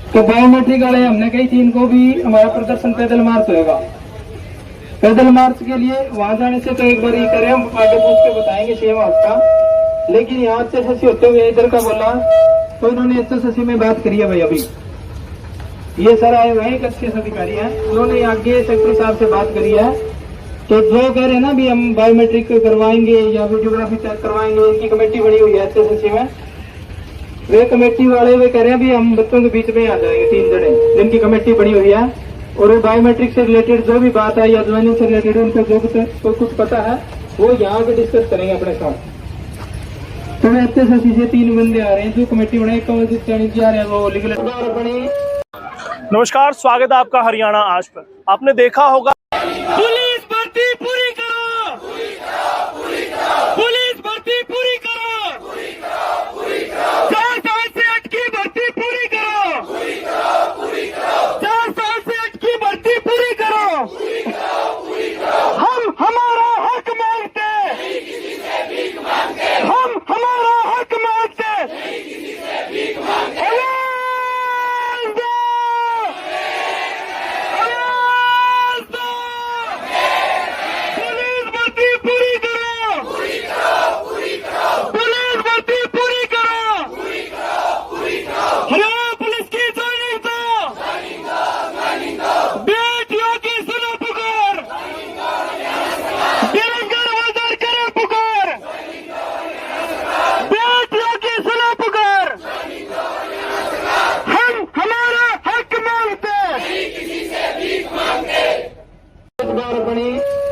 तो बायोमेट्रिक वाले हमने कही थी इनको भी हमारा प्रदर्शन पैदल मार्च होगा। पैदल मार्च के लिए वहां जाने से तो एक बार ये करें, हम आगे पूछ के बताएंगे सीएम हाउस का। लेकिन यहाँ एचएसएससी होते हुए इधर का बोला तो उन्होंने एचएसएससी में बात करी है भाई। अभी ये सर आए हुए एक अच्छे अधिकारी हैं, उन्होंने आगे सेक्रेटरी साहब से बात करी है। तो जो कह रहे हैं ना भी हम बायोमेट्रिक करवाएंगे या वीडियोग्राफी चेक करवाएंगे, इनकी कमेटी बनी हुई है एचएसएससी में। वे कमेटी वाले वे कह रहे हैं भी हम बच्चों के बीच में आ जाएंगे 3 जने, जिनकी कमेटी बनी हुई है। और बायोमेट्रिक से रिलेटेड जो भी बात है या ज्वाइनिंग से रिलेटेड उनको जो कुछ पता है वो यहाँ पे डिस्कस करेंगे अपने साथ। तो एचएसएससी से 3 बंदे आ रहे हैं जो कमेटी बनाई, कमलजीत चैनी जी आ रहे हैं, वो लीगल बनी। नमस्कार, स्वागत है आपका हरियाणा आज पर। आपने देखा होगा पुलिस भर्ती पूरी करो, पुलिस भर्ती पूरी करो, 4 साल से अटकी भर्ती पूरी करो, 4 साल से अटकी भर्ती पूरी करो। हम हमारा हक मांगते, हम हमारा हक मांगते।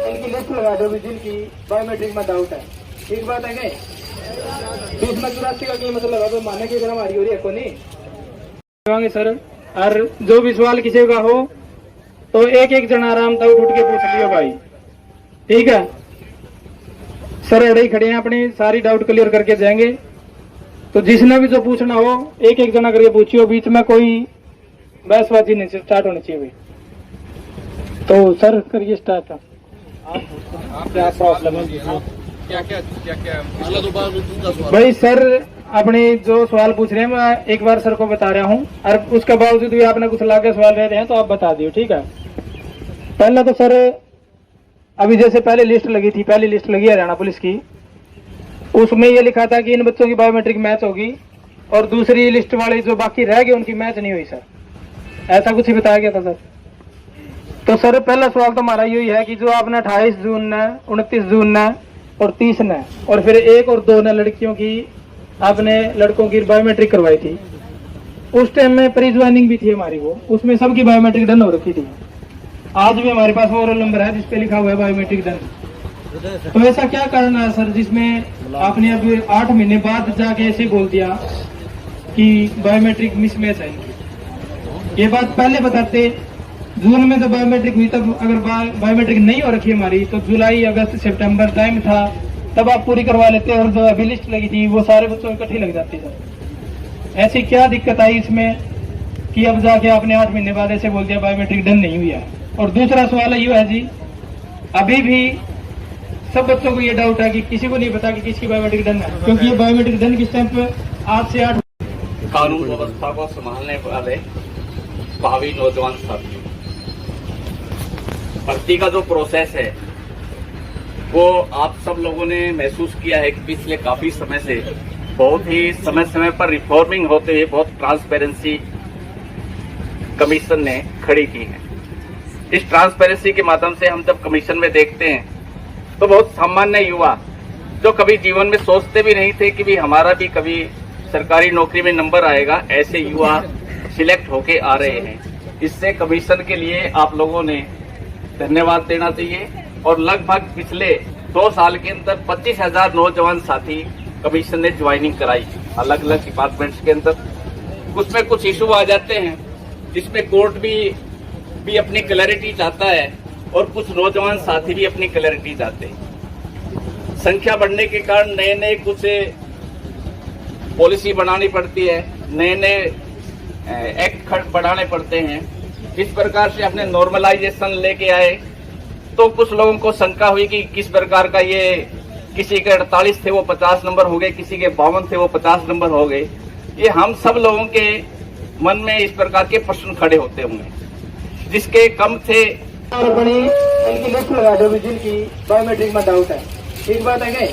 इनकी लिस्ट लगा दो जिनकी बायोमेट्रिक में डाउट है। एक बात है क्या 20 में 84 का की मतलब लगा दो, माने की तरह हमारी हो रही है को नहीं सर। और जो भी सवाल किसी का हो तो एक जना आराम था उठ के पूछ लियो भाई, ठीक है सर। अड़े ही खड़े हैं, अपनी सारी डाउट क्लियर करके जाएंगे। तो जिसने भी जो पूछना हो एक जना करके पूछियो, बीच में कोई बहसबाजी नहीं स्टार्ट होनी चाहिए भाई। तो सर करिए स्टार्ट। क्या प्रॉब्लम है? क्या भाई सर अपने जो सवाल पूछ रहे हैं मैं एक बार सर को बता रहा हूँ, और उसके बावजूद भी आपने कुछ लाके सवाल रह रहे हैं तो आप बता दियो, ठीक है। पहला तो सर अभी जैसे पहले लिस्ट लगी थी, पहली लिस्ट लगी हरियाणा पुलिस की, उसमें ये लिखा था कि इन बच्चों की बायोमेट्रिक मैच होगी और दूसरी लिस्ट वाले जो बाकी रह गए उनकी मैच नहीं हुई सर, ऐसा कुछ ही बताया गया था सर। तो सर पहला सवाल तो हमारा यही है कि जो आपने 28 जून ने, 29 जून ने और 30 ने और फिर 1 और 2 ने लड़कियों की आपने लड़कों की बायोमेट्रिक करवाई थी, उस टाइम में प्री ज्वाइनिंग भी थी हमारी, वो उसमें सबकी बायोमेट्रिक डन हो रखी थी। आज भी हमारे पास वो रोल नंबर है जिसपे लिखा हुआ है बायोमेट्रिक डन। तो ऐसा क्या कारण है सर जिसमें आपने अब 8 महीने बाद जाके ऐसे बोल दिया कि बायोमेट्रिक मिसमैच है इनकी? ये बात पहले बताते, जून में तो बायोमेट्रिक हुई, तब अगर बायोमेट्रिक नहीं हो रखी हमारी तो जुलाई अगस्त सितंबर टाइम था, तब आप पूरी करवा लेते और जो अभी लिस्ट लगी थी वो सारे बच्चों इकट्ठी लग जाती सर। ऐसी क्या दिक्कत आई इसमें कि अब जाके आपने 8 महीने बाद ऐसे बोल दिया बायोमेट्रिक डन नहीं हुई है? और दूसरा सवाल ये है जी, अभी भी सब बच्चों को ये डाउट है कि किसी को नहीं पता कि किसकी बायोमेट्रिक डन है, क्योंकि ये बायोमेट्रिक डन किस टाइम पे आज से 8 कानून व्यवस्था को संभालने वाले भावी नौजवान साथियों, भर्ती का जो प्रोसेस है वो आप सब लोगों ने महसूस किया है कि पिछले काफी समय से बहुत ही समय पर रिफॉर्मिंग होते हुए बहुत ट्रांसपेरेंसी कमीशन ने खड़ी की है। इस ट्रांसपेरेंसी के माध्यम से हम जब कमीशन में देखते हैं तो बहुत सामान्य युवा जो कभी जीवन में सोचते भी नहीं थे कि भी हमारा भी कभी सरकारी नौकरी में नंबर आएगा, ऐसे युवा सिलेक्ट होके आ रहे हैं। इससे कमीशन के लिए आप लोगों ने धन्यवाद देना चाहिए। और लगभग पिछले 2 साल के अंदर 25,000 नौजवान साथी कमीशन ने ज्वाइनिंग कराई अलग अलग डिपार्टमेंट्स के अंदर। उसमें कुछ इशू आ जाते हैं जिसमें कोर्ट भी अपनी क्लैरिटी चाहता है और कुछ नौजवान साथी भी अपनी क्लैरिटी चाहते हैं। संख्या बढ़ने के कारण नए कुछ पॉलिसी बनानी पड़ती है, नए एक्ट बनाने पड़ते हैं। जिस प्रकार से अपने नॉर्मलाइजेशन लेके आए तो कुछ लोगों को शंका हुई कि किस प्रकार का ये, किसी के 48 थे वो 50 नंबर हो गए, किसी के 52 थे वो 50 नंबर हो गए। ये हम सब लोगों के मन में इस प्रकार के प्रश्न खड़े होते होंगे, जिसके कम थे और अपनी इनकी लिस्ट लगा दो भी जिनकी बायोमेट्रिक में डाउट है। ठीक बात है क्या?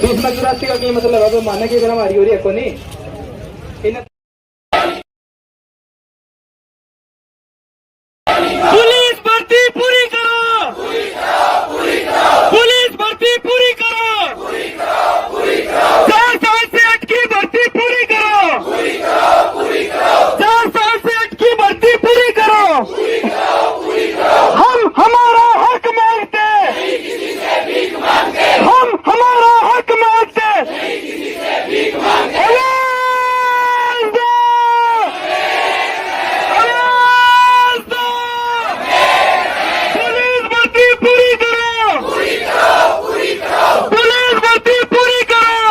20 लाख राशि का क्या मतलब है? तो मानने की तरह हमारी हो रही है को नहीं इन्हें पुलिस भर्ती पूरी करो, पुलिस भर्ती पूरी करो, 4 साल से अटकी भर्ती पूरी करो, 4 साल से अटकी भर्ती पूरी करो। हम हमारा हक मांगते, हम हमारा हक मांगते। आवाज दो, आवाज दो। पुलिस भर्ती पूरी करो, पुलिस भर्ती पूरी करो।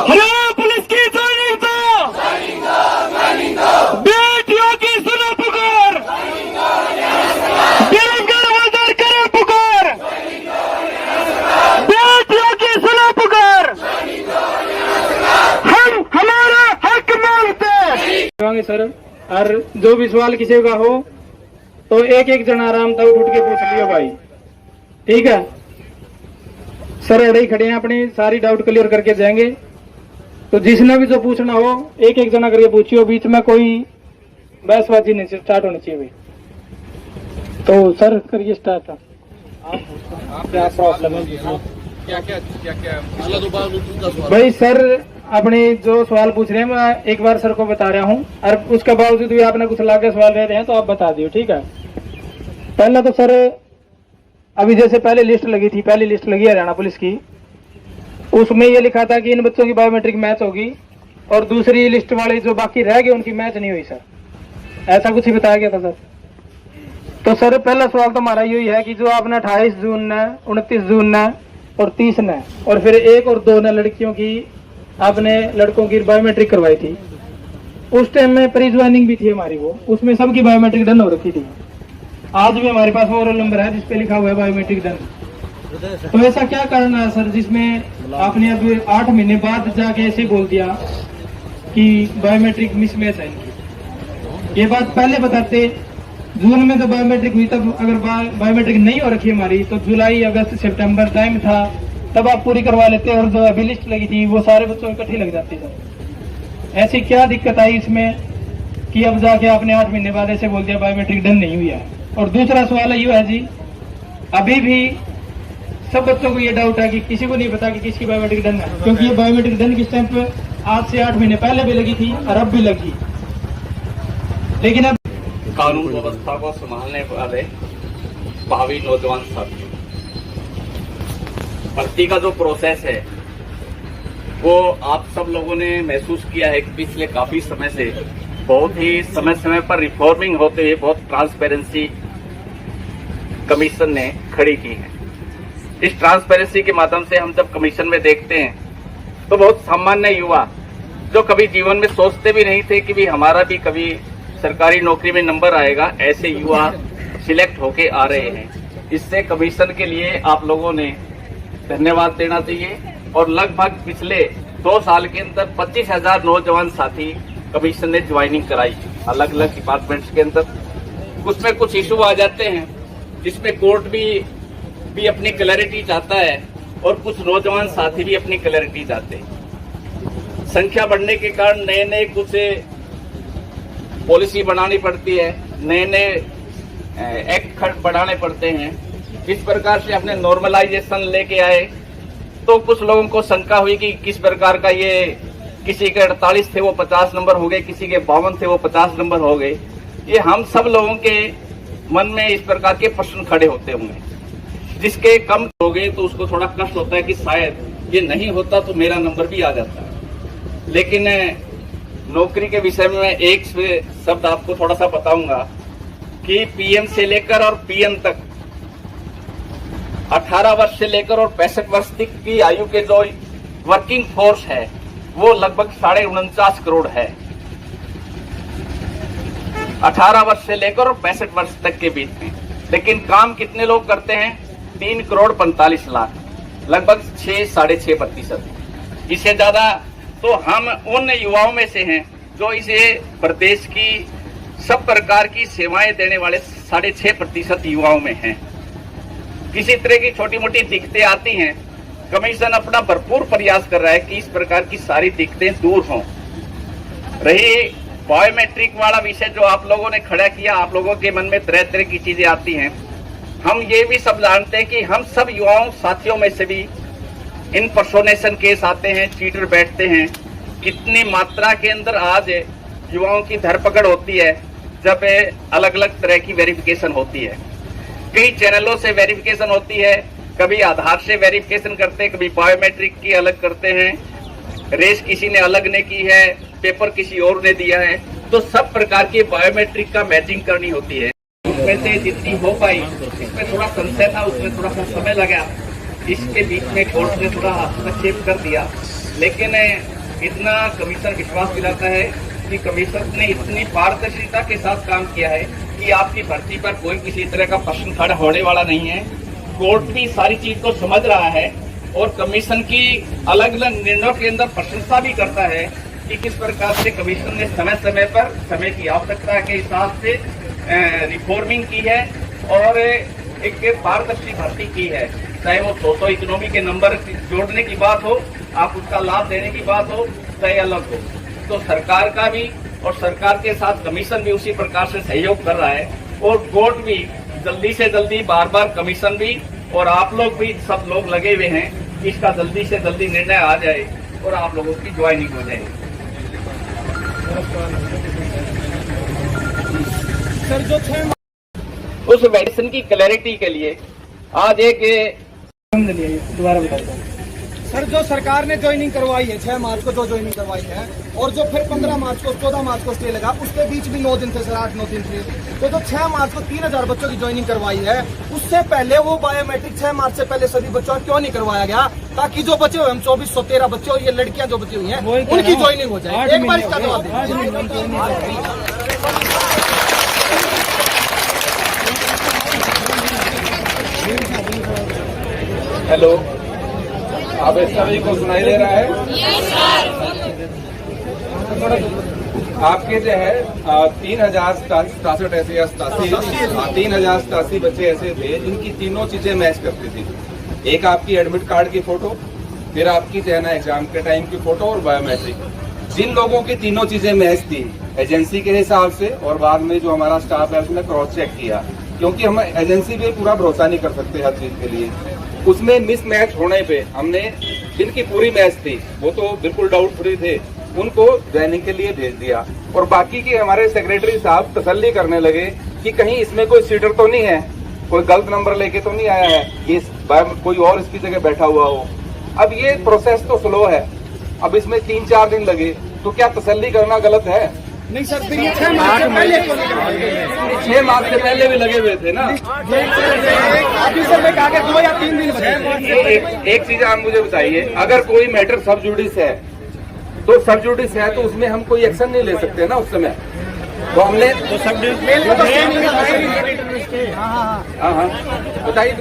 हरियाणा पुलिस की जॉइनिंग दो, बेटियों की सुनो पुकार, बेरोजगार हवलदार करें पुकार, बेटियों की सुनो पुकार। हम हमारा हक मांगते। कहेंगे सर। और जो भी सवाल किसी का हो तो एक एक जना आराम तक उठ के पूछ लियो भाई, ठीक है? सर अड़े ही खड़े हैं, अपनी सारी डाउट क्लियर करके जाएंगे। तो जिसने भी जो पूछना हो एक एक जना करके पूछियो, बीच में कोई बहसबाजी नहीं स्टार्ट होनी चाहिए भाई। तो सर करिए स्टार्ट। क्या प्रॉब्लम है? भाई सर अपने जो सवाल पूछ रहे हैं मैं एक बार सर को बता रहा हूँ, और उसके बावजूद भी आपने कुछ लाके सवाल रह रहे हैं तो आप बता दियो, ठीक है? पहला तो सर अभी जैसे पहले लिस्ट लगी थी, पहली लिस्ट लगी हरियाणा पुलिस की, उसमें ये लिखा था कि इन बच्चों की बायोमेट्रिक मैच होगी, और दूसरी लिस्ट वाले जो बाकी रह गए उनकी मैच नहीं हुई सर, ऐसा कुछ ही बताया गया था सर। तो सर पहला सवाल तो हमारा यही है कि जो आपने 28 जून ने, 29 जून ने और 30 ने और फिर 1 और 2 ने लड़कियों की आपने लड़कों की बायोमेट्रिक करवाई थी, उस टाइम में प्री ज्वाइनिंग भी थी हमारी, वो उसमें सबकी बायोमेट्रिक डन हो रखी थी। आज भी हमारे पास वो रोल नंबर है जिसपे लिखा हुआ है बायोमेट्रिक डन। तो ऐसा क्या कारण है सर जिसमें आपने अब 8 महीने बाद जाके ऐसे बोल दिया कि बायोमेट्रिक मिसमैच है इनकी? ये बात पहले बताते, जून में तो बायोमेट्रिक हुई, तब अगर बायोमेट्रिक नहीं हो रखी हमारी तो जुलाई अगस्त सितंबर टाइम था, तब आप पूरी करवा लेते, और जो अभी लिस्ट लगी थी वो सारे बच्चों इकट्ठी लग जाती सर। ऐसी क्या दिक्कत आई इसमें कि अब जाके आपने 8 महीने बाद ऐसे बोल दिया बायोमेट्रिक डन नहीं हुई है? और दूसरा सवाल ये है जी, अभी भी सब बच्चों को ये डाउट है कि किसी को नहीं पता कि किसकी बायोमेट्रिक डन है, क्योंकि ये बायोमेट्रिक डन की स्टैंप आज से 8 महीने पहले भी लगी थी और अब भी लगी, लेकिन अब कानून व्यवस्था को संभालने वाले भावी नौजवान साथियों, भर्ती का जो प्रोसेस है वो आप सब लोगों ने महसूस किया है कि पिछले काफी समय से बहुत ही समय समय पर रिफॉर्मिंग होते हुए बहुत ट्रांसपेरेंसी कमीशन ने खड़ी की है। इस ट्रांसपेरेंसी के माध्यम से हम जब कमीशन में देखते हैं तो बहुत सामान्य युवा जो कभी जीवन में सोचते भी नहीं थे कि भी हमारा भी कभी सरकारी नौकरी में नंबर आएगा, ऐसे युवा सिलेक्ट होके आ रहे हैं। इससे कमीशन के लिए आप लोगों ने धन्यवाद देना चाहिए। और लगभग पिछले 2 साल के अंदर 25,000 नौजवान साथी कमीशन ने ज्वाइनिंग कराई अलग अलग डिपार्टमेंट्स के अंदर। उसमें कुछ इशू आ जाते हैं जिसमें कोर्ट भी अपनी क्लैरिटी चाहता है और कुछ नौजवान साथी भी अपनी क्लैरिटी चाहते हैं। संख्या बढ़ने के कारण नए नए कुछ पॉलिसी बनानी पड़ती है, नए नए एक्ट बढ़ाने पड़ते हैं। जिस प्रकार से अपने नॉर्मलाइजेशन लेके आए तो कुछ लोगों को शंका हुई कि किस प्रकार का ये, किसी के 48 थे वो 50 नंबर हो गए, किसी के 52 थे वो 50 नंबर हो गए। ये हम सब लोगों के मन में इस प्रकार के प्रश्न खड़े होते होंगे, जिसके कम हो गए तो उसको थोड़ा कष्ट होता है कि शायद ये नहीं होता तो मेरा नंबर भी आ जाता। लेकिन नौकरी के विषय में मैं एक शब्द आपको थोड़ा सा बताऊंगा कि पीएम से लेकर और पीएम तक 18 वर्ष से लेकर और 65 वर्ष तक की आयु के जो वर्किंग फोर्स है वो लगभग 49.5 करोड़ है। 18 वर्ष से लेकर और 65 वर्ष तक के बीच में। लेकिन काम कितने लोग करते हैं? 3 करोड़ 45 लाख, लगभग 6-6.5%। इससे ज्यादा तो हम उन युवाओं में से हैं जो इसे प्रदेश की सब प्रकार की सेवाएं देने वाले 6.5% युवाओं में हैं। किसी तरह की छोटी मोटी दिक्कतें आती हैं, कमीशन अपना भरपूर प्रयास कर रहा है कि इस प्रकार की सारी दिक्कतें दूर हों। रही बायोमेट्रिक वाला विषय जो आप लोगों ने खड़ा किया, आप लोगों के मन में तरह तरह की चीजें आती हैं। हम ये भी सब जानते हैं कि हम सब युवाओं साथियों में से भी इम्पर्सोनेशन केस आते हैं, चीटर बैठते हैं। कितनी मात्रा के अंदर आज युवाओं की धरपकड़ होती है जब अलग अलग तरह की वेरिफिकेशन होती है। कई चैनलों से वेरिफिकेशन होती है, कभी आधार से वेरिफिकेशन करते हैं, कभी बायोमेट्रिक की अलग करते हैं, रेस किसी ने अलग ने की है, पेपर किसी और ने दिया है। तो सब प्रकार की बायोमेट्रिक का मैचिंग करनी होती है। उसमें से जितनी हो पाई, इसमें थोड़ा संशय था, उसमें थोड़ा सा समय लगा, इसके बीच में कोर्ट ने थोड़ा हस्तक्षेप कर दिया। लेकिन इतना कमीशन विश्वास दिलाता है कि कमीशन ने इतनी पारदर्शिता के साथ काम किया है कि आपकी भर्ती पर कोई किसी तरह का प्रश्न खड़ा होने वाला नहीं है। कोर्ट भी सारी चीज को समझ रहा है और कमीशन की अलग अलग निर्णयों के अंदर प्रशंसा भी करता है कि किस प्रकार से कमीशन ने समय समय पर समय की आवश्यकता के हिसाब से रिफॉर्मिंग की है और एक पारदर्शी भर्ती की है। चाहे वो सोशो इकोनॉमी के नंबर जोड़ने की बात हो, आप उसका लाभ देने की बात हो, चाहे अलग हो। तो सरकार का भी और सरकार के साथ कमीशन भी उसी प्रकार से सहयोग कर रहा है और कोर्ट भी जल्दी से जल्दी बार बार कमीशन भी और आप लोग भी सब लोग लगे हुए हैं कि इसका जल्दी से जल्दी निर्णय आ जाए और आप लोगों की ज्वाइनिंग हो जाए। सर जो 6 उस वैक्सीन की क्लैरिटी के लिए आज एक दोबारा बताओ सर, जो सरकार ने ज्वाइनिंग करवाई है 6 मार्च को जो ज्वाइनिंग करवाई है और जो फिर 15 मार्च को 14 मार्च को स्टे लगा, उसके बीच भी 9 दिन थे सर, 8-9 दिन थे। तो जो 6 मार्च को 3000 बच्चों की ज्वाइनिंग करवाई है, उससे पहले वो बायोमेट्रिक 6 मार्च से पहले सभी बच्चों का क्यों नहीं करवाया गया, ताकि जो बचे हुए हम 2413 बच्चे और ये लड़कियां जो बची हुई हैं उनकी ज्वाइनिंग हो जाए। एक बार इसका जवाब दें। हेलो, आप सभी को सुनाई दे रहा है? आपके जो है 3067 ऐसे या 3087 बच्चे ऐसे थे जिनकी तीनों चीजें मैच करती थी। एक आपकी एडमिट कार्ड की फोटो, फिर आपकी जो है ना एग्जाम के टाइम की फोटो और बायोमेट्रिक। जिन लोगों की तीनों चीजें मैच थी एजेंसी के हिसाब से और बाद में जो हमारा स्टाफ है उसने क्रॉस चेक किया, क्योंकि हम एजेंसी पे पूरा भरोसा नहीं कर सकते हर चीज के लिए। उसमें मिसमैच होने पे हमने जिनकी पूरी मैच थी वो तो बिल्कुल डाउट फ्री थे, उनको ज्वाइनिंग के लिए भेज दिया और बाकी के हमारे सेक्रेटरी साहब तसल्ली करने लगे कि कहीं इसमें कोई सीटर तो नहीं है, कोई गलत नंबर लेके तो नहीं आया है, ये कोई और इसकी जगह बैठा हुआ हो। अब ये प्रोसेस तो स्लो है, अब इसमें 3-4 दिन लगे तो क्या तसल्ली करना गलत है? नहीं सर, फिर ये 6 मार्च से पहले 6 मार्च से पहले भी लगे हुए थे ना। अभी सर मैं कहा कि 2 या 3 दिन बचे। एक चीज आप मुझे बताइए, अगर कोई मैटर सब जुडिस है तो सब जुडिस है तो उसमें हम कोई एक्शन नहीं ले सकते ना उस समय। तो हमने हाँ बताइए।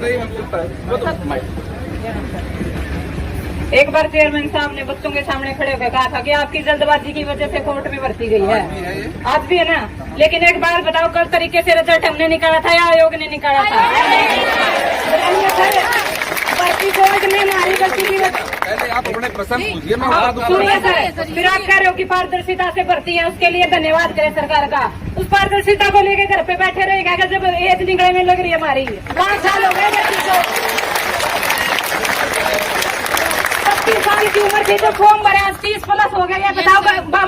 एक बार चेयरमैन साहब ने बच्चों के सामने खड़े होकर कहा था कि आपकी जल्दबाजी की वजह से कोर्ट में भर्ती गई है, आज भी है ना। लेकिन एक बार बताओ, कल तरीके से रिजल्ट हमने निकाला था या आयोग ने निकाला था? भर्ती बोर्ड में हमारी गलती की वजह। पहले आप अपने प्रश्न पूछिए, मैं सुनिए सर, फिर आप कह रहे हो कि पारदर्शिता से भर्ती है, उसके लिए धन्यवाद करें सरकार का। उस पारदर्शिता को लेकर घर पे बैठे रहेगा जब एज निकलने में लग रही है हमारी। 5 साल हो गए बच्ची को, 30 साल की उम्र थी तो फॉर्म भरे, 30+ हो गया। बताओ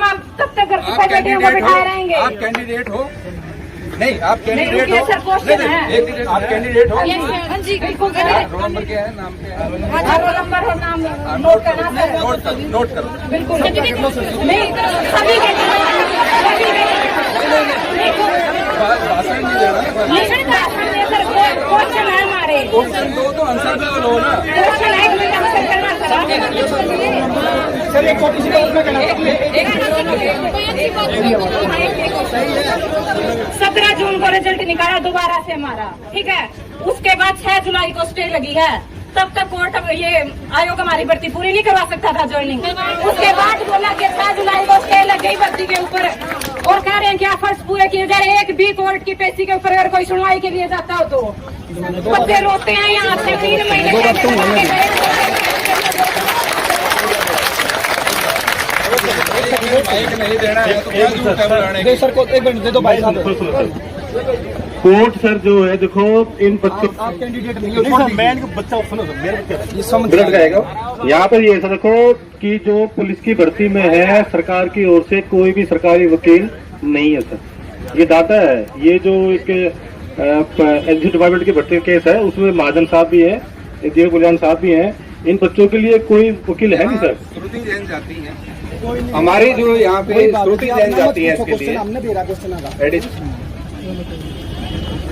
हम कब तक घर पे बैठे को बिठाए रहेंगे? आप कैंडिडेट हो? नहीं, आप कैंडिडेट नहीं, हो? सर, क्वेश्चन है। आप कैंडिडेट हो? हाँ जी, बिल्कुल। रोल नंबर क्या है, नाम क्या है? रोल नंबर और नाम नोट करना सर। नोट करो। बिल्कुल नहीं, सभी भाषण नहीं दे रहा है, क्वेश्चन है हमारे। क्वेश्चन दो तो आंसर भी दो ना। क्वेश्चन है, आंसर करना सर एक कॉपी से उसमें करना। 17 जून को रिजल्ट निकाला दोबारा से हमारा, ठीक है। उसके बाद 6 जुलाई को स्टे लगी है। तब तक कोर्ट ये आयोग हमारी भर्ती पूरी नहीं करवा सकता था ज्वाइनिंग। उसके बाद बोला कि 6 जुलाई को स्टे लग गई भर्ती के ऊपर और कह रहे हैं कि आप फर्ज पूरे किए जा रहे। एक भी कोर्ट की पेशी के ऊपर अगर कोई सुनवाई के लिए जाता हो तो बच्चे रोते हैं। यहाँ से 3 महीने माइक नहीं देना है तो क्या जरूरत है बुलाने की? सर को 1 मिनट दे दो भाई साहब। कोर्ट सर जो है देखो इन बच्चों आप कैंडिडेट नहीं हो, मैं इनको बच्चा सुनो तो मेरे को ये समझ गलत रहेगा। यहाँ पर ये ऐसा देखो कि जो पुलिस की भर्ती में है सरकार की ओर से कोई भी सरकारी वकील नहीं है सर। ये डाटा है, ये जो एक एग्जीक्यूटिव डिपार्टमेंट की भर्ती केस है उसमें महाजन साहब भी है, देव कल्याण साहब भी हैं। इन बच्चों के लिए कोई वकील है नहीं सर। श्रुति जैन जाती है हमारी जो यहाँ पे श्रुति जैन जाती है इसके लिए हमने दे रहा क्वेश्चन आगा। एडिशन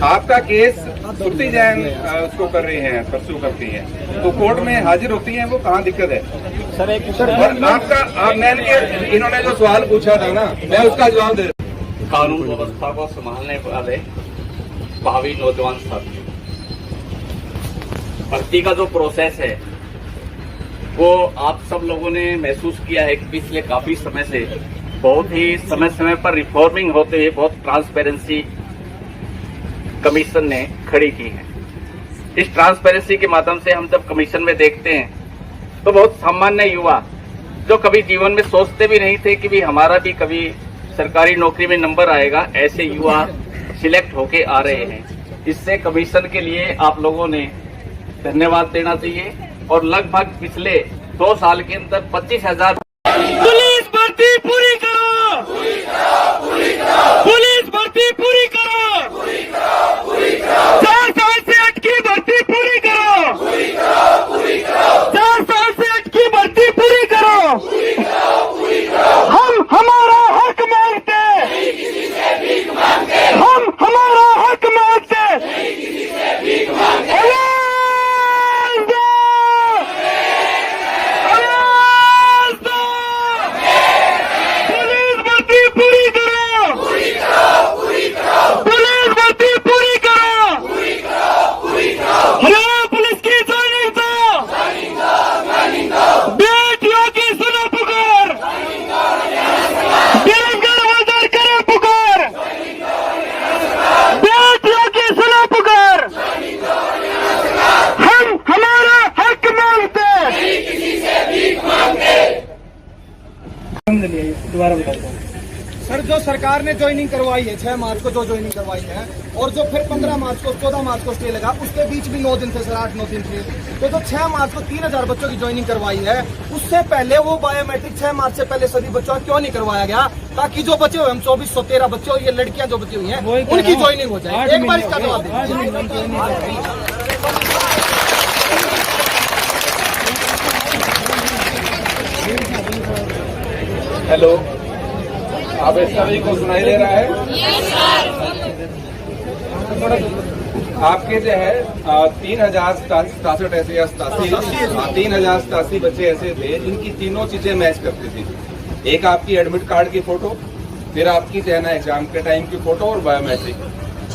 आपका केस श्रुति जैन उसको कर रही है, परसू करती है तो कोर्ट में हाजिर होती है, वो कहाँ दिक्कत है सर एक और आपका मैंने इन्होंने जो सवाल पूछा था ना मैं उसका जवाब दे रहा कानून व्यवस्था को संभालने वाले भावी नौजवान साथी, भर्ती का जो प्रोसेस है वो आप सब लोगों ने महसूस किया है कि पिछले काफी समय से बहुत ही समय पर रिफॉर्मिंग होते हुए बहुत ट्रांसपेरेंसी कमीशन ने खड़ी की है। इस ट्रांसपेरेंसी के माध्यम से हम जब कमीशन में देखते हैं तो बहुत सामान्य युवा जो कभी जीवन में सोचते भी नहीं थे कि भी हमारा भी कभी सरकारी नौकरी में नंबर आएगा, ऐसे युवा सिलेक्ट होके आ रहे हैं। इससे कमीशन के लिए आप लोगों ने धन्यवाद देना चाहिए और लगभग पिछले 2 साल के अंदर 25,000 पुलिस भर्ती पूरी करो, पुलिस भर्ती पूरी करो, 4 साल से अटकी भर्ती पूरी करो, 4 साल से अटकी भर्ती पूरी करो। हम हमारा हक मांगते, हम हमारा हक मांगते। दोबारा बता दो सर जो सरकार ने ज्वाइनिंग करवाई है 6 मार्च को जो ज्वाइनिंग करवाई है और जो फिर 15 मार्च को 14 मार्च को स्टे लगा, उसके बीच भी 9 दिन थे सर, 8-9 दिन थे। तो जो 6 मार्च को 3,000 बच्चों की ज्वाइनिंग करवाई है उससे पहले वो बायोमेट्रिक 6 मार्च से पहले सभी बच्चों का क्यों नहीं करवाया गया, ताकि जो बच्चे हुए हम 2413 बच्चे और ये लड़कियां जो बची हुई हैं उनकी ज्वाइनिंग हो जाए। एक बार इसका जवाब दीजिए। हेलो, आप इस सभी को सुनाई दे रहा है? आपके जो है 3,067 ऐसे या 3,087 बच्चे ऐसे थे जिनकी तीनों चीजें मैच करती थी। एक आपकी एडमिट कार्ड की फोटो, फिर आपकी जो है ना एग्जाम के टाइम की फोटो और बायोमेट्रिक।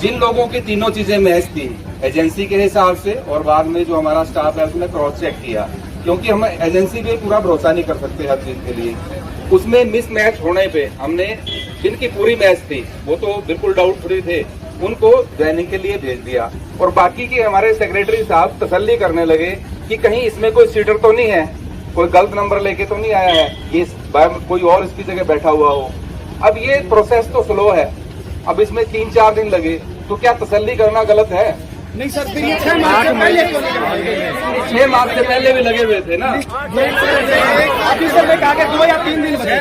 जिन लोगों की तीनों चीजें मैच थी एजेंसी के हिसाब से और बाद में जो हमारा स्टाफ है उसने क्रॉस चेक किया, क्योंकि हम एजेंसी पे पूरा भरोसा नहीं कर सकते हर चीज के लिए। उसमें मिसमैच होने पे हमने जिनकी पूरी मैच थी वो तो बिल्कुल डाउट फ्री थे, उनको ज्वाइनिंग के लिए भेज दिया और बाकी के हमारे सेक्रेटरी साहब तसल्ली करने लगे कि कहीं इसमें कोई सीटर तो नहीं है, कोई गलत नंबर लेके तो नहीं आया है, ये कोई और इसकी जगह बैठा हुआ हो। अब ये प्रोसेस तो स्लो है, अब इसमें 3-4 दिन लगे तो क्या तसल्ली करना गलत है? नहीं सर, फिर ये 6 मार्च से पहले क्यों नहीं करवाया? 6 मार्च से पहले भी लगे हुए थे ना। अभी सर ने कहा कि 2 या 3 दिन बचे।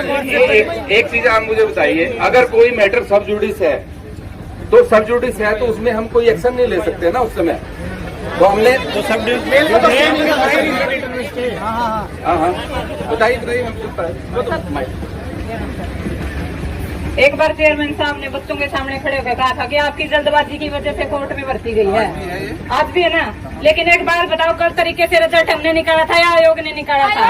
एक चीज आप मुझे बताइए, अगर कोई मैटर सब जुडिस है तो सब जुडिस है तो उसमें हम कोई एक्शन नहीं ले सकते ना उस समय। तो हमने हाँ बताइए। एक बार चेयरमैन साहब ने बच्चों के सामने खड़े होकर कहा था कि आपकी जल्दबाजी की वजह से कोर्ट में भर्ती गई है, आज भी है ना। लेकिन एक बार बताओ, कल तरीके से रिजल्ट हमने निकाला था या आयोग ने निकाला था?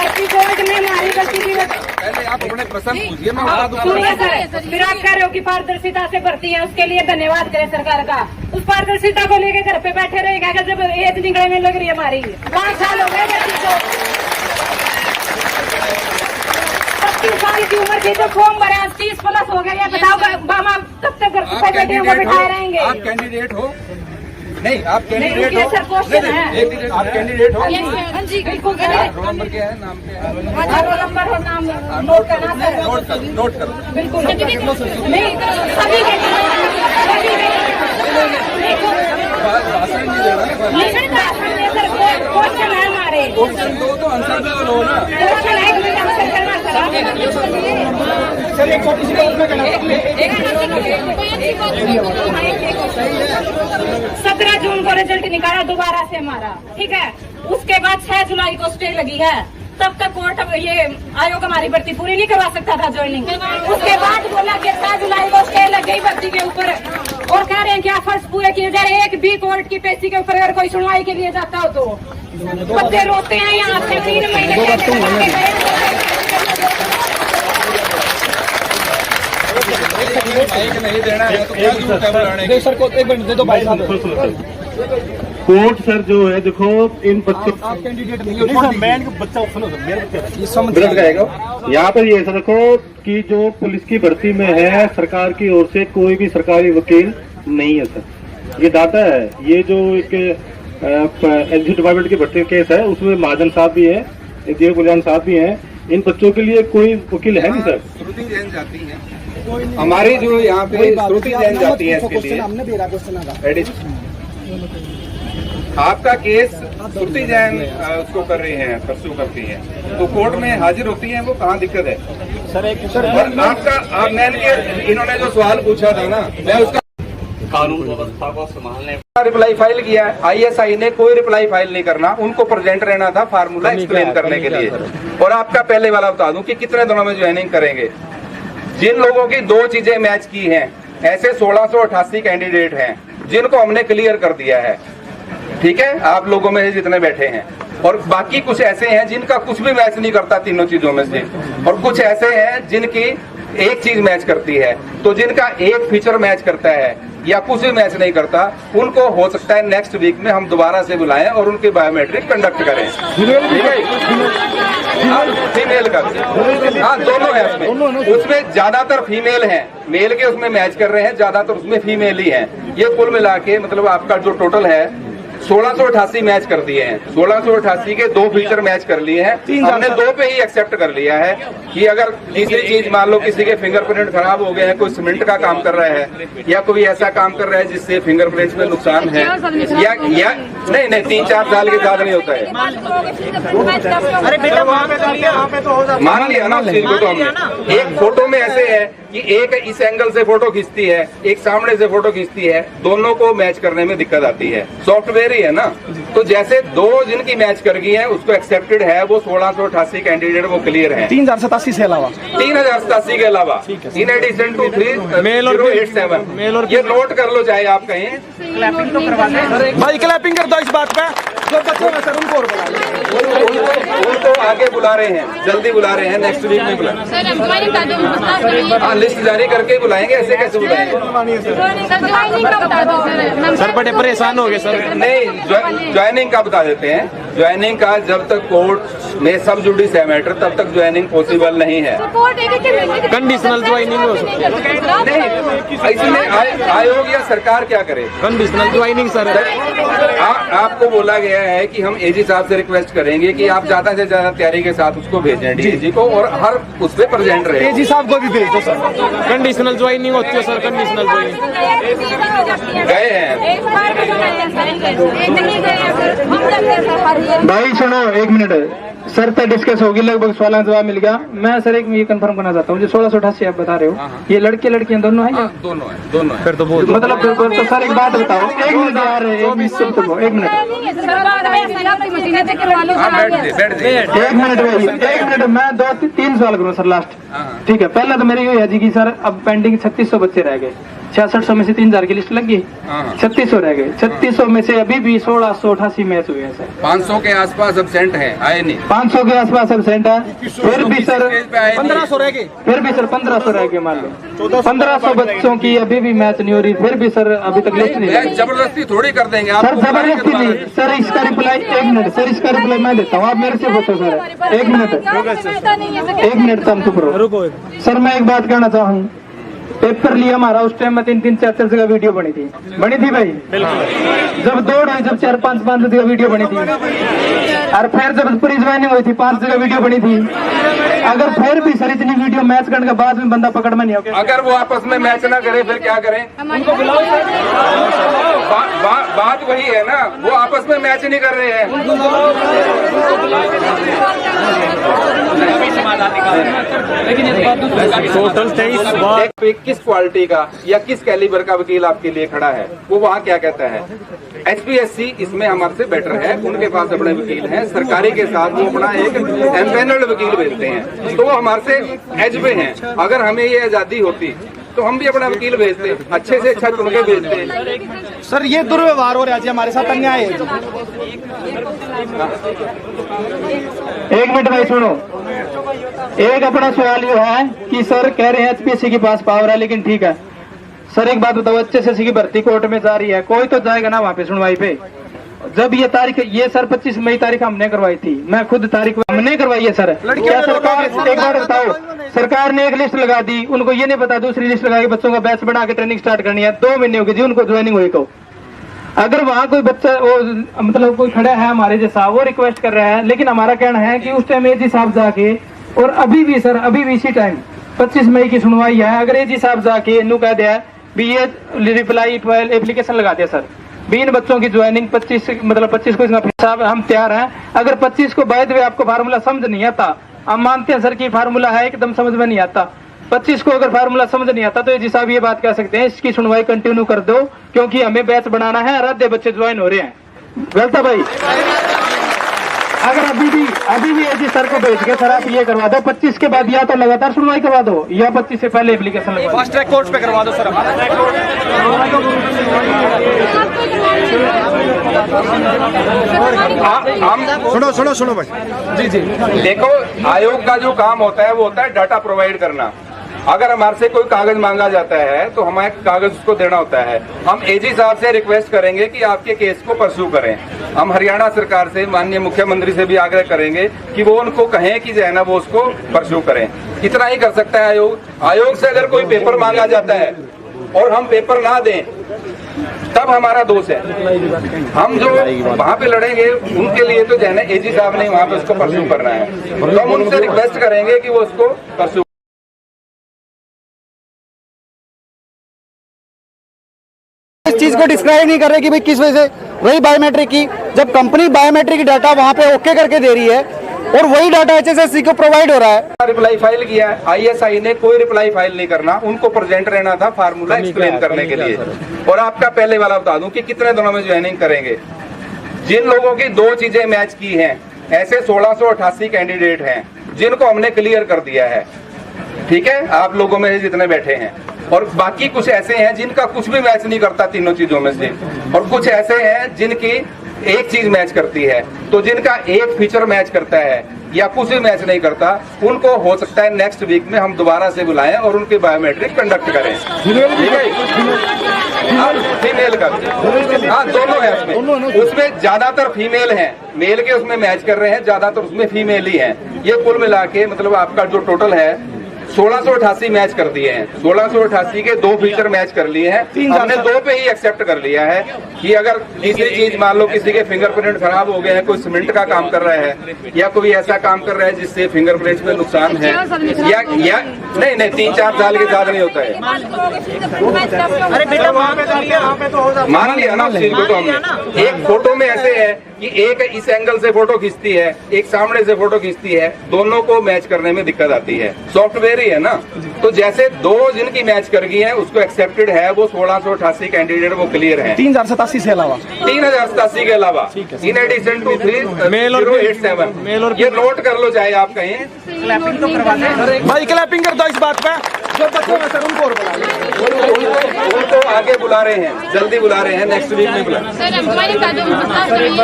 बच्ची कोर्ट में हमारी बच्ची की पहले आप अपने प्रश्न पूछिए, मैं बता दूंगा। सुनिए सर, फिर आप कह रहे हो कि पारदर्शिता से भर्ती है, उसके लिए धन्यवाद करें सरकार का। उस पारदर्शिता को लेकर घर पे बैठे रहेगा कि जब एज निकलने में लग रही है हमारी 5 साल हो गए बच्ची को, 25 साल की उम्र की जो फॉर्म भरे 30+ हो गया। बताओ बाबा कब तक घर पे बैठे होंगे, बिठाए रहेंगे? आप कैंडिडेट हो? नहीं, आप कैंडिडेट रुकिए हो? सर, क्वेश्चन है। आप कैंडिडेट हो? हाँ जी, बिल्कुल रोल नंबर क्या है, नाम क्या है? रोल नंबर और नाम नोट करना सर। नोट करो। बिल्कुल नहीं, सभी भाषण नहीं देना है, सर, क्वेश्चन है हमारे। क्वेश्चन दो तो आंसर भी तो लो ना। क्वेश्चन है, एक आंसर करना सर एक छोटी सी बात मैं कहना 17 जून को रिजल्ट निकाला दोबारा से हमारा, ठीक है। उसके बाद 6 जुलाई को स्टे लगी है, तब तक कोर्ट ये आयोग हमारी भर्ती पूरी नहीं करवा सकता था ज्वाइनिंग। उसके बाद बोला कि 6 जुलाई को स्टे लग गई भर्ती के ऊपर, और कह रहे हैं कि आप फर्स्ट पूरे किए जा रहे हैं। एक भी कोर्ट की पेशी के ऊपर अगर कोई सुनवाई के लिए जाता हो तो बच्चे रोते हैं। यहाँ से 3 महीने एक नहीं देना है तो क्या जरूरत है बुलाने की? सर को 1 मिनट दे दो भाई साहब। कोर्ट सर जो है देखो इन बच्चों आप कैंडिडेट नहीं हो, मैं बच्चा सुनो सर, ये समझ जाएगा। यहाँ पर ये ऐसा देखो कि जो पुलिस की भर्ती में है सरकार की ओर से कोई भी सरकारी वकील नहीं है सर। ये डाटा है, ये जो एक एग्जीक्यूटिव डिपार्टमेंट की भर्ती केस है उसमें महाजन साहब भी है, देव कल्याण साहब भी हैं। इन बच्चों के लिए कोई वकील है नहीं सर। श्रुति जैन जाती है हमारी, जो यहाँ पे श्रुति जैन जाती है इसके लिए। हमने दे रहा क्वेश्चन आपका केस श्रुति जैन उसको कर रही है, परस्यू करती है, तो कोर्ट में हाजिर होती है, वो कहाँ दिक्कत है सर? एक और आपका मैंने इन्होंने जो सवाल पूछा था ना, मैं उसका कानून व्यवस्था को संभालने रिप्लाई फाइल किया है। आईएसआई ने कोई रिप्लाई फाइल नहीं करना, उनको प्रेजेंट रहना था फार्मूला एक्सप्लेन करने के लिए। और आपका पहले वाला बता दूं कि कितने दिनों में ज्वाइनिंग करेंगे। जिन लोगों की 2 चीजें मैच की हैं, ऐसे 1688 कैंडिडेट हैं जिनको हमने क्लियर कर दिया है, ठीक है, आप लोगों में जितने बैठे हैं। और बाकी कुछ ऐसे हैं जिनका कुछ भी मैच नहीं करता तीनों चीजों में से, और कुछ ऐसे हैं जिनकी एक चीज मैच करती है। तो जिनका एक फीचर मैच करता है या कुछ भी मैच नहीं करता, उनको हो सकता है नेक्स्ट वीक में हम दोबारा से बुलाएं और उनकी बायोमेट्रिक कंडक्ट करें, ठीक है। फीमेल का हाँ, दोनों है उसमें ज्यादातर फीमेल हैं, मेल के उसमें मैच कर रहे हैं, ज्यादातर उसमें फीमेल ही हैं। ये कुल मिला के मतलब आपका जो टोटल है 1688 मैच कर दिए हैं। 1688 के 2 फीचर मैच कर लिए हैं, हमने 2 पे ही एक्सेप्ट कर लिया है कि अगर तीसरी चीज मान लो किसी के फिंगरप्रिंट खराब हो गए हैं, कोई सीमेंट का काम कर रहा है या कोई ऐसा काम कर रहा है जिससे फिंगरप्रिंट्स में नुकसान है, या नहीं 3-4 साल के बाद नहीं होता है। अरे बेटा वहाँ पे तो हो जाता, मान लिया ना उस चीज को। तो हमने एक फोटो में ऐसे है कि एक इस एंगल से फोटो खींचती है, एक सामने से फोटो खींचती है, दोनों को मैच करने में दिक्कत आती है। सॉफ्टवेयर ही है ना, तो जैसे 2 जिनकी मैच कर गई है उसको एक्सेप्टेड है, वो 1688 कैंडिडेट वो क्लियर है। 3087 से अलावा 3087 के अलावा इन एडिशन टू 3087 ये नोट कर लो, चाहे आप कहें। क्लैपिंग तो करवा दें भाई, क्लैपिंग कर दो इस बात पे। जो बच्चे हैं सर उनको और उनको आगे बुला रहे हैं, जल्दी बुला रहे हैं, नेक्स्ट वीक में बुला। हाँ, लिस्ट जारी करके बुलाएंगे, ऐसे कैसे बुलाएंगे? सर बड़े परेशान हो गए सर। नहीं, ज्वाइनिंग का बता देते हैं। ज्वाइनिंग का जब तक कोर्ट में सब जुडिस है मैटर, तब तक ज्वाइनिंग पॉसिबल नहीं है। कंडीशनल ज्वाइनिंग हो सकती है नहीं, इसमें आयोग या सरकार क्या करे? Conditional joining sir. आपको बोला गया है कि हम एजी साहब से रिक्वेस्ट करेंगे कि आप ज्यादा से ज्यादा तैयारी के साथ उसको भेजें डीएजी को, और हर उस पर प्रेजेंट रहे। एजी साहब को भी भेज दो सर। कंडीशनल ज्वाइनिंग होती है सर, कंडीशनल ज्वाइनिंग। गए हैं भाई सुनो 1 मिनट सर, तक डिस्कस होगी, लगभग सवालों का जवाब मिल गया। मैं सर एक ये कंफर्म करना चाहता हूँ, जो 1688 आप बता रहे हो, ये लड़के लड़कियां दोनों हैं? दोनों है। फिर तो मतलब तो सर एक बात बताओ, 1 मिनट यार, 1 मिनट बैठ जाइए, 1 मिनट मैं 2-3 सवाल करूँ सर लास्ट, ठीक है। पहला तो मेरी ये है जी कि सर अब पेंडिंग 3600 बच्चे रह गए, 6600 में से 3000 की लिस्ट लग गई, हाँ, हाँ। 3600 रह गए। 3600 में से अभी भी 1688 मैच हुए हैं सर। 500 के आसपास एब्सेंट हैं, आए नहीं। 500 के आसपास एब्सेंट है, फिर भी सर स्टेज पे आए नहीं। 1500 रह गए। फिर भी सर 1500 रह गए मान लो। 1500 बच्चों की अभी भी मैच नहीं हो रही, फिर भी सर अभी तक लिस्ट नहीं मैच लगी। जबरदस्ती थोड़ी कर देंगे सर आपको। जबरदस्ती नहीं सर, इसका रिप्लाई 1 मिनट सर, इसका रिप्लाई मैं देता हूँ, आप मेरे से पूछो सर। 1 मिनट 1 मिनट तम चुप रहो सर। मैं एक बात कहना चाहूँ, पेपर लिया हमारा उस टाइम में 3-3 4-4 जगह वीडियो बनी थी भाई। जब दौड़ हुई जब 4-5 जगह वीडियो बनी थी, और फिर जब प्री ज्वाइनिंग हुई थी 5 जगह वीडियो बनी थी। अगर फिर भी सर इतनी वीडियो मैच करने के बाद में बंदा पकड़ में नहीं होगा, अगर वो आपस में मैच ना करे फिर क्या करें? उनको बुलाओ सर। बात वही है ना, वो आपस में मैच नहीं कर रहे हैं। लेकिन इस बात टोटल 23 बार पे किस क्वालिटी का या किस कैलिबर का वकील आपके लिए खड़ा है, वो वहाँ क्या कहता है? HPSC इसमें हमारे से बेटर है, उनके पास अपने वकील हैं। सरकारी के साथ वो अपना एक एम्पेनल्ड वकील भेजते हैं, तो वो हमारे से एज पे हैं। अगर हमें ये आजादी होती तो हम भी अपना वकील भेजते, अच्छे से अच्छा चुन के भेजते। सर ये दुर्व्यवहार हो रहा है, हमारे साथ अन्याय है। 1 मिनट भाई सुनो। एक अपना सवाल ये है कि सर कह रहे हैं HPSC के पास पावर है, लेकिन ठीक है सर एक बात बताओ, HSSC की भर्ती कोर्ट में जा रही है, कोई तो जाएगा ना वहाँ पे सुनवाई पे। जब ये तारीख, ये सर 25 मई तारीख हमने करवाई थी, मैं खुद तारीख हमने करवाई है सर। क्या सरकार, एक बार बताओ, सरकार ने एक लिस्ट लगा दी, उनको ये नहीं पता दूसरी लिस्ट लगा के बच्चों का बैच बना के ट्रेनिंग स्टार्ट करनी है। 2 महीने हो गए जी उनको ज्वाइनिंग हुई को। अगर वहाँ कोई बच्चा वो मतलब कोई खड़ा है हमारे जैसा, वो रिक्वेस्ट कर रहा है, लेकिन हमारा कहना है कि उस टाइम एजी साहब जाके, और अभी भी सर अभी भी इसी टाइम 25 मई की सुनवाई है, अगर एजी साहब जाके इन्हों कह दिया भी ये रिप्लाई 12 एप्लीकेशन लगा दिया सर भी इन बच्चों की ज्वाइनिंग 25 मतलब 25 को इसका साहब हम तैयार हैं। अगर 25 को बाय द वे आपको फार्मूला समझ नहीं आता, हम मानते हैं सर कि फार्मूला है एकदम समझ में नहीं आता, 25 को अगर फार्मूला समझ नहीं आता तो जी साहब ये बात कह सकते हैं इसकी सुनवाई कंटिन्यू कर दो, क्योंकि हमें बैच बनाना है, आधे बच्चे ज्वाइन हो रहे हैं। गलत है भाई? अगर अभी भी एजी सर को भेज के सर आप ये करवा दो, 25 के बाद या तो लगातार सुनवाई करवा दो या 25 से पहले एप्लीकेशन लगवा दो। फास्ट ट्रैक कोर्ट पे करवा दो सर। हम सुनो भाई। जी देखो, आयोग का जो काम होता है वो होता है डाटा प्रोवाइड करना। अगर हमारे से कोई कागज मांगा जाता है तो हमें कागज उसको देना होता है। हम एजी साहब से रिक्वेस्ट करेंगे कि आपके केस को परस्यू करें। हम हरियाणा सरकार से, माननीय मुख्यमंत्री से भी आग्रह करेंगे कि वो उनको कहें कि जो है ना वो उसको परस्यू करें। इतना ही कर सकता है आयोग। आयोग से अगर कोई पेपर मांगा जाता है और हम पेपर ना दें तब हमारा दोष है। हम जो वहाँ पे लड़ेंगे उनके लिए तो जो है ना एजी साहब ने वहाँ पे उसको परस्यू करना है, तो हम उनसे रिक्वेस्ट करेंगे कि वो उसको परस्यू। इस चीज को डिस्क्राइब नहीं कर रहे कि भाई किस वजह से वही बायोमेट्रिक की, जब कंपनी बायोमेट्रिक डाटा वहाँ पे ओके करके दे रही है और वही डाटा HSSC को प्रोवाइड हो रहा है। रिप्लाई फाइल किया है, ISI ने कोई रिप्लाई फाइल नहीं करना, उनको प्रेजेंट रहना था फार्मूला एक्सप्लेन करने के लिए। और आपका पहले वाला बता दूं कि कितने दिनों में ज्वाइनिंग करेंगे। जिन लोगों की 2 चीजें मैच की हैं, ऐसे 1688 कैंडिडेट हैं जिनको हमने क्लियर कर दिया है। ठीक है, आप लोगों में जितने बैठे हैं, और बाकी कुछ ऐसे हैं जिनका कुछ भी मैच नहीं करता तीनों चीजों में से, और कुछ ऐसे हैं जिनकी एक चीज मैच करती है। तो जिनका एक फीचर मैच करता है या कुछ भी मैच नहीं करता, उनको हो सकता है नेक्स्ट वीक में हम दोबारा से बुलाएं और उनकी बायोमेट्रिक कंडक्ट करें। ठीक है, फीमेल का हाँ दोनों है उसमें ज्यादातर फीमेल हैं, मेल के उसमें मैच कर रहे हैं, ज्यादातर उसमें फीमेल ही हैं। ये कुल मिला के मतलब आपका जो टोटल है 1688 मैच कर दिए हैं। 1688 के 2 फीचर मैच कर लिए हैं। हमने 2 पे ही एक्सेप्ट कर लिया है कि अगर तीसरी चीज मान लो किसी के फिंगरप्रिंट खराब हो गए हैं, कोई सीमेंट का काम कर रहा है या कोई ऐसा काम कर रहा है जिससे फिंगरप्रिंट में नुकसान है या नहीं 3-4 साल के साथ नहीं होता है। मान लिया ना उस चीज को। तो हमने एक फोटो में ऐसे है कि एक इस एंगल से फोटो खींचती है, एक सामने से फोटो खींचती है, दोनों को मैच करने में दिक्कत आती है। सॉफ्टवेयर ही है ना, तो जैसे 2 जिनकी मैच कर गई है उसको एक्सेप्टेड है, वो 1688 कैंडिडेट वो क्लियर है। 3087 से अलावा 3087 के अलावा इन एडिशन टू 3087 ये नोट कर लो चाहे आप कहीं। भाई क्लैपिंग कर दो इस बात पे। जो बच्चे में सर उनको और बुला लें। उनको आगे बुला रहे हैं, जल्दी बुला रहे हैं, नेक्स्ट वीक में बुला।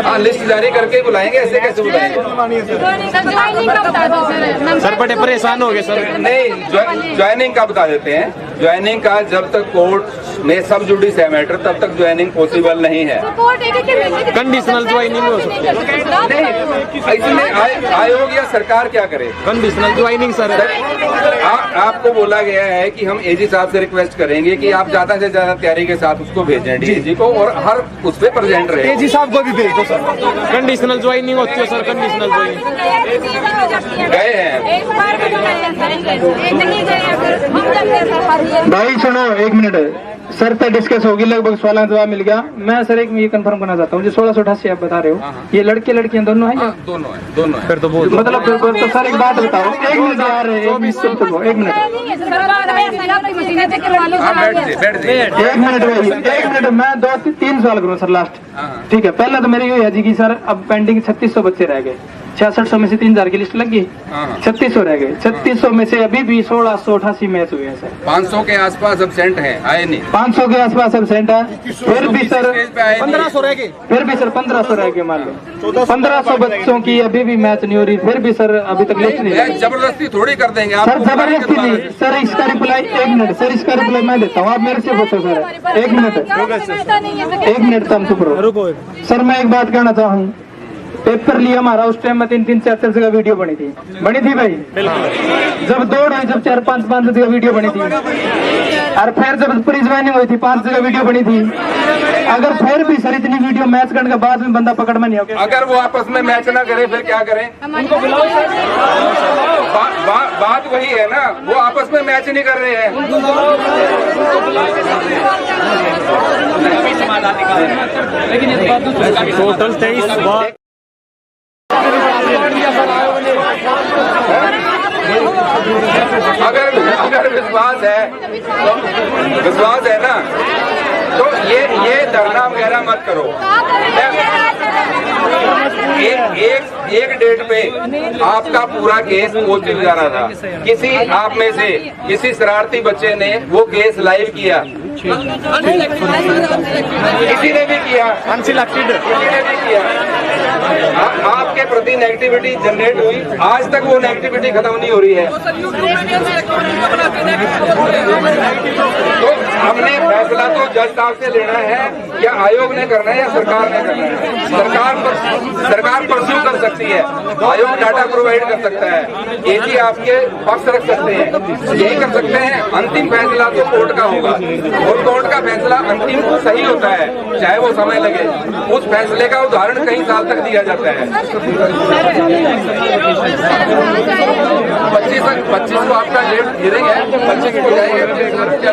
हाँ, लिस्ट जारी करके ही बुलाएंगे, ऐसे कैसे बुलाएंगे? सर बड़े परेशान हो गए सर। नहीं, ज्वाइनिंग का बता देते हैं। ज्वाइनिंग का जब तक कोर्ट में सब जुडिस है मैटर, तब तक ज्वाइनिंग पॉसिबल नहीं है। कंडीशनल ज्वाइनिंग हो सकती है। नहीं, इसमें आयोग या सरकार क्या करे? Conditional joining sir. आपको बोला गया है कि हम एजी साहब से रिक्वेस्ट करेंगे कि आप ज्यादा से ज्यादा तैयारी के साथ उसको भेजें डीएजी को, और हर उस पर प्रेजेंट रहे। एजी साहब को भी भेज दो सर। कंडीशनल ज्वाइनिंग होती है सर, कंडीशनल ज्वाइनिंग। गए हैं भाई सुनो, एक मिनट सर तक डिस्कस होगी, लगभग 16 जवाब मिल गया। मैं सर एक ये कंफर्म करना चाहता हूँ, जो 1688 आप बता रहे हो, ये लड़के लड़कियां दोनों हैं? दोनों है, दोनों है। फिर तो बहुत मतलब तो सर एक बात बताओ, एक मिनट यार, एक मिनट एक मिनट भाई, एक मिनट, मैं 2-3 सवाल करूँ सर लास्ट। ठीक है, पहला तो मेरी ये है जी कि सर अब पेंडिंग 3600 बच्चे रह गए। 6600 में से 3000 की लिस्ट लगी, 3600 रह गए। 3600 में से अभी भी 1688 मैच हुए हैं सर। 500 के आसपास एब्सेंट हैं, आए नहीं। 500 के आसपास एब्सेंट है, फिर भी सर 1500 रह गए। फिर भी सर 1500 रह गए, मान लो 1500 बच्चों की अभी भी मैच नहीं हो रही, फिर भी सर अभी तक लिस्ट नहीं है। जबरदस्ती थोड़ी कर देंगे आप। सर जबरदस्ती नहीं सर, इसका रिप्लाई एक मिनट सर, इसका रिप्लाई मैं देता हूँ, आप मेरे से पूछो सर। एक मिनट तुम चुप रहो सर। मैं एक बात कहना चाहूँ, पेपर लिया हमारा उस टाइम में 3-3, 4-4 जगह वीडियो बनी थी भाई। जब दौड़ हुई, जब 4-5 जगह वीडियो बनी थी, और फिर जब प्री ज्वाइनिंग हुई थी 5 जगह वीडियो बनी थी। अगर फिर भी सर इतनी वीडियो मैच करने के बाद में बंदा पकड़ में नहीं हो गया, अगर वो आपस में मैच ना करे फिर क्या करें? उनको बुलाओ सर। बात वही है ना, वो आपस में मैच नहीं कर रहे हैं। टोटल 23 बार। अगर विश्वास है ना, तो ये धरना वगैरह मत करो। एक डेट पे आपका पूरा केस कोर्ट जा रहा था, किसी आप में से किसी शरारती बच्चे ने वो केस लाइव किया, किसी ने भी किया, अनसिलेक्टेड किसी ने भी किया। आपके प्रति नेगेटिविटी जनरेट हुई, आज तक वो नेगेटिविटी खत्म नहीं हो रही है। तो हमने फैसला तो जज साहब से लेना है, या आयोग ने करना है या सरकार ने करना है। सरकार परस्यू कर सकती है, आयोग डाटा प्रोवाइड कर सकता है, एजी आपके पक्ष रख सकते हैं, यही कर सकते हैं। अंतिम फैसला तो कोर्ट का होगा, और कोर्ट का फैसला अंतिम सही होता है, चाहे वो समय लगे। उस फैसले का उदाहरण कई साल तक दिया जाता है। 25 को आपका डेट गिरेगा, 25 को जाएगा।